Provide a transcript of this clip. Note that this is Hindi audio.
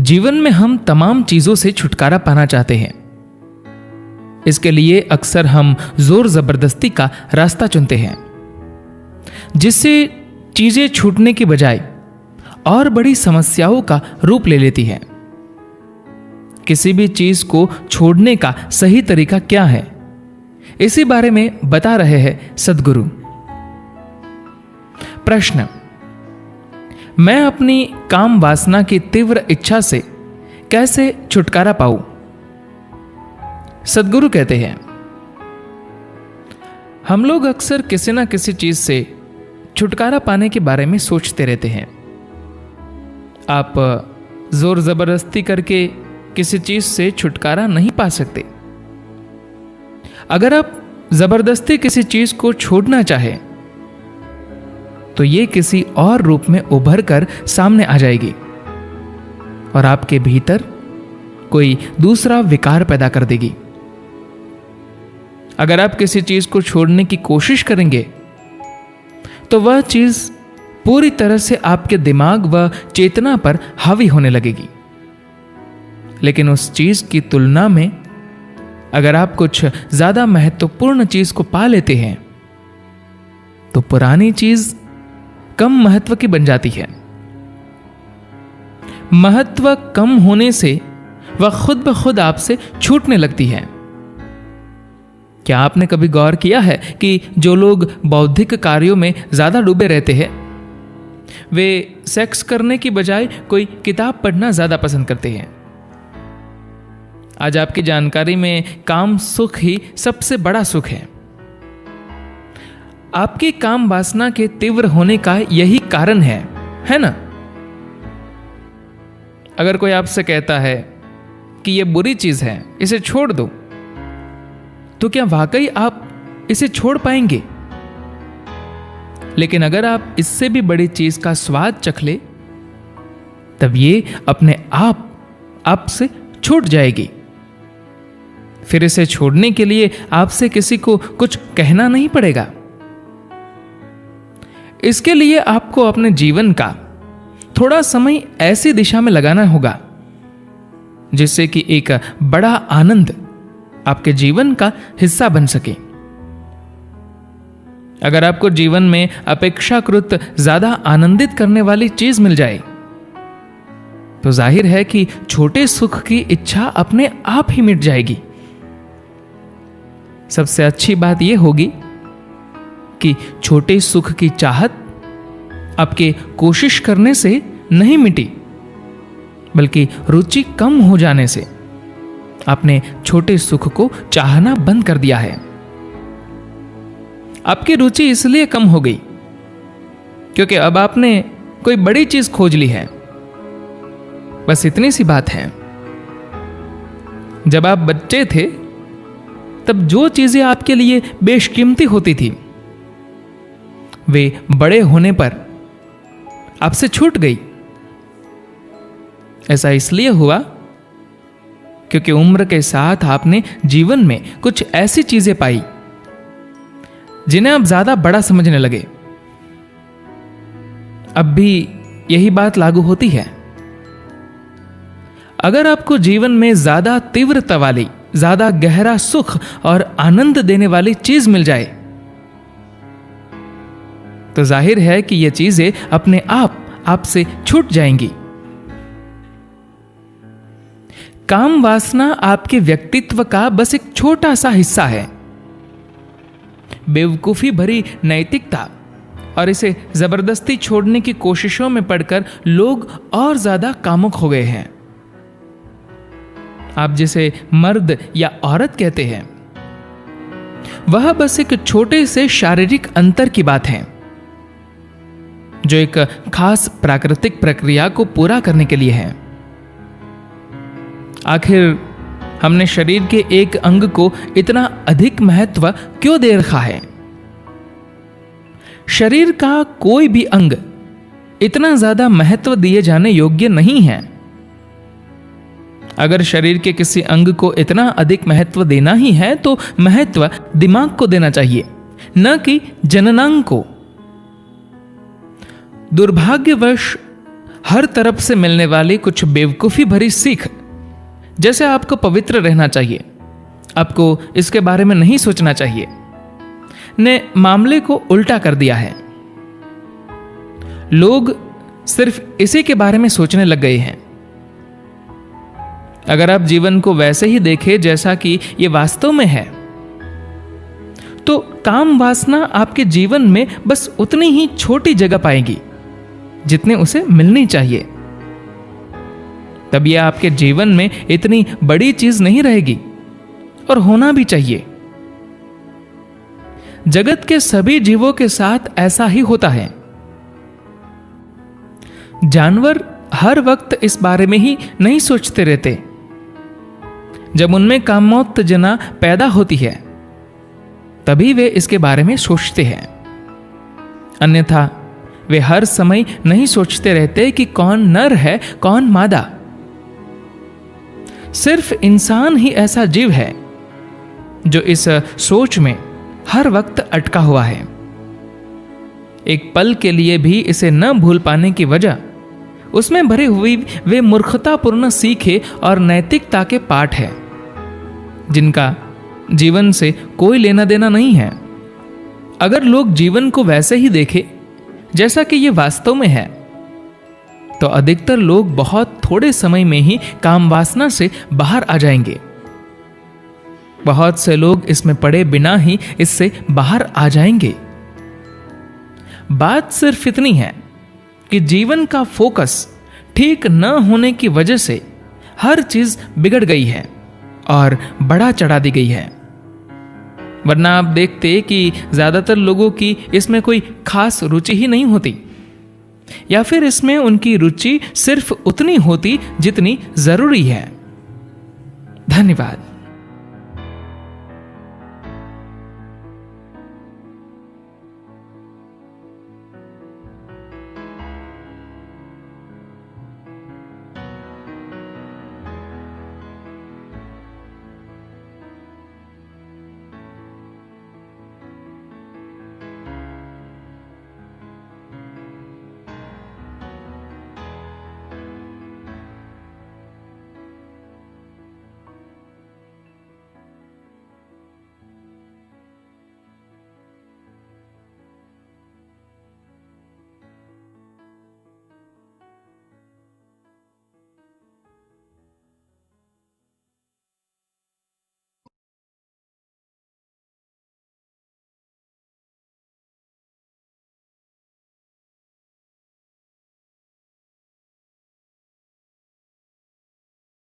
जीवन में हम तमाम चीजों से छुटकारा पाना चाहते हैं। इसके लिए अक्सर हम जोर जबरदस्ती का रास्ता चुनते हैं, जिससे चीजें छूटने की बजाय और बड़ी समस्याओं का रूप ले लेती हैं। किसी भी चीज को छोड़ने का सही तरीका क्या है, इसी बारे में बता रहे हैं सद्गुरु। प्रश्न: मैं अपनी काम वासना की तीव्र इच्छा से कैसे छुटकारा पाऊं? सद्गुरु कहते हैं, हम लोग अक्सर किसी ना किसी चीज से छुटकारा पाने के बारे में सोचते रहते हैं। आप जोर जबरदस्ती करके किसी चीज से छुटकारा नहीं पा सकते। अगर आप जबरदस्ती किसी चीज को छोड़ना चाहें तो ये किसी और रूप में उभर कर सामने आ जाएगी और आपके भीतर कोई दूसरा विकार पैदा कर देगी। अगर आप किसी चीज को छोड़ने की कोशिश करेंगे तो वह चीज पूरी तरह से आपके दिमाग व चेतना पर हावी होने लगेगी। लेकिन उस चीज की तुलना में अगर आप कुछ ज्यादा महत्वपूर्ण चीज को पा लेते हैं तो पुरानी चीज कम महत्व की बन जाती है। महत्व कम होने से वह खुद ब खुद आपसे छूटने लगती है। क्या आपने कभी गौर किया है कि जो लोग बौद्धिक कार्यों में ज्यादा डूबे रहते हैं वे सेक्स करने की बजाय कोई किताब पढ़ना ज्यादा पसंद करते हैं? आज आपकी जानकारी में काम सुख ही सबसे बड़ा सुख है। आपकी काम वासना के तीव्र होने का यही कारण है ना? अगर कोई आपसे कहता है कि यह बुरी चीज है, इसे छोड़ दो, तो क्या वाकई आप इसे छोड़ पाएंगे? लेकिन अगर आप इससे भी बड़ी चीज का स्वाद चख ले तब ये अपने आप आपसे छूट जाएगी। फिर इसे छोड़ने के लिए आपसे किसी को कुछ कहना नहीं पड़ेगा। इसके लिए आपको अपने जीवन का थोड़ा समय ऐसी दिशा में लगाना होगा जिससे कि एक बड़ा आनंद आपके जीवन का हिस्सा बन सके। अगर आपको जीवन में अपेक्षाकृत ज्यादा आनंदित करने वाली चीज मिल जाए तो जाहिर है कि छोटे सुख की इच्छा अपने आप ही मिट जाएगी। सबसे अच्छी बात यह होगी कि छोटे सुख की चाहत आपके कोशिश करने से नहीं मिटी, बल्कि रुचि कम हो जाने से आपने छोटे सुख को चाहना बंद कर दिया है। आपकी रुचि इसलिए कम हो गई क्योंकि अब आपने कोई बड़ी चीज खोज ली है। बस इतनी सी बात है। जब आप बच्चे थे तब जो चीजें आपके लिए बेशकीमती होती थी वे बड़े होने पर आपसे छूट गई। ऐसा इसलिए हुआ क्योंकि उम्र के साथ आपने जीवन में कुछ ऐसी चीजें पाई जिन्हें आप ज्यादा बड़ा समझने लगे। अब भी यही बात लागू होती है। अगर आपको जीवन में ज्यादा तीव्रता वाली, ज्यादा गहरा सुख और आनंद देने वाली चीज मिल जाए तो जाहिर है कि ये चीजें अपने आप आपसे छूट जाएंगी। काम वासना आपके व्यक्तित्व का बस एक छोटा सा हिस्सा है। बेवकूफी भरी नैतिकता और इसे जबरदस्ती छोड़ने की कोशिशों में पड़कर लोग और ज्यादा कामुक हो गए हैं। आप जिसे मर्द या औरत कहते हैं वह बस एक छोटे से शारीरिक अंतर की बात है जो एक खास प्राकृतिक प्रक्रिया को पूरा करने के लिए है। आखिर हमने शरीर के एक अंग को इतना अधिक महत्व क्यों दे रखा है? शरीर का कोई भी अंग इतना ज्यादा महत्व दिए जाने योग्य नहीं है। अगर शरीर के किसी अंग को इतना अधिक महत्व देना ही है तो महत्व दिमाग को देना चाहिए, न कि जननांग को। दुर्भाग्यवश हर तरफ से मिलने वाली कुछ बेवकूफ़ी भरी सीख, जैसे आपको पवित्र रहना चाहिए, आपको इसके बारे में नहीं सोचना चाहिए, ने मामले को उल्टा कर दिया है। लोग सिर्फ इसी के बारे में सोचने लग गए हैं। अगर आप जीवन को वैसे ही देखें जैसा कि यह वास्तव में है, तो काम वासना आपके जीवन में बस उतनी ही छोटी जगह पाएगी जितने उसे मिलनी चाहिए। तब यह आपके जीवन में इतनी बड़ी चीज नहीं रहेगी, और होना भी चाहिए। जगत के सभी जीवों के साथ ऐसा ही होता है। जानवर हर वक्त इस बारे में ही नहीं सोचते रहते। जब उनमें कामोत्तेजना पैदा होती है तभी वे इसके बारे में सोचते हैं, अन्यथा वे हर समय नहीं सोचते रहते कि कौन नर है कौन मादा। सिर्फ इंसान ही ऐसा जीव है जो इस सोच में हर वक्त अटका हुआ है। एक पल के लिए भी इसे न भूल पाने की वजह उसमें भरी हुई वे मूर्खतापूर्ण सीखे और नैतिकता के पाठ है जिनका जीवन से कोई लेना देना नहीं है। अगर लोग जीवन को वैसे ही देखें जैसा कि यह वास्तव में है, तो अधिकतर लोग बहुत थोड़े समय में ही काम वासना से बाहर आ जाएंगे। बहुत से लोग इसमें पड़े बिना ही इससे बाहर आ जाएंगे। बात सिर्फ इतनी है कि जीवन का फोकस ठीक न होने की वजह से हर चीज बिगड़ गई है और बढ़ा चढ़ा दी गई है। वरना आप देखते कि ज्यादातर लोगों की इसमें कोई खास रुचि ही नहीं होती, या फिर इसमें उनकी रुचि सिर्फ उतनी होती जितनी जरूरी है। धन्यवाद।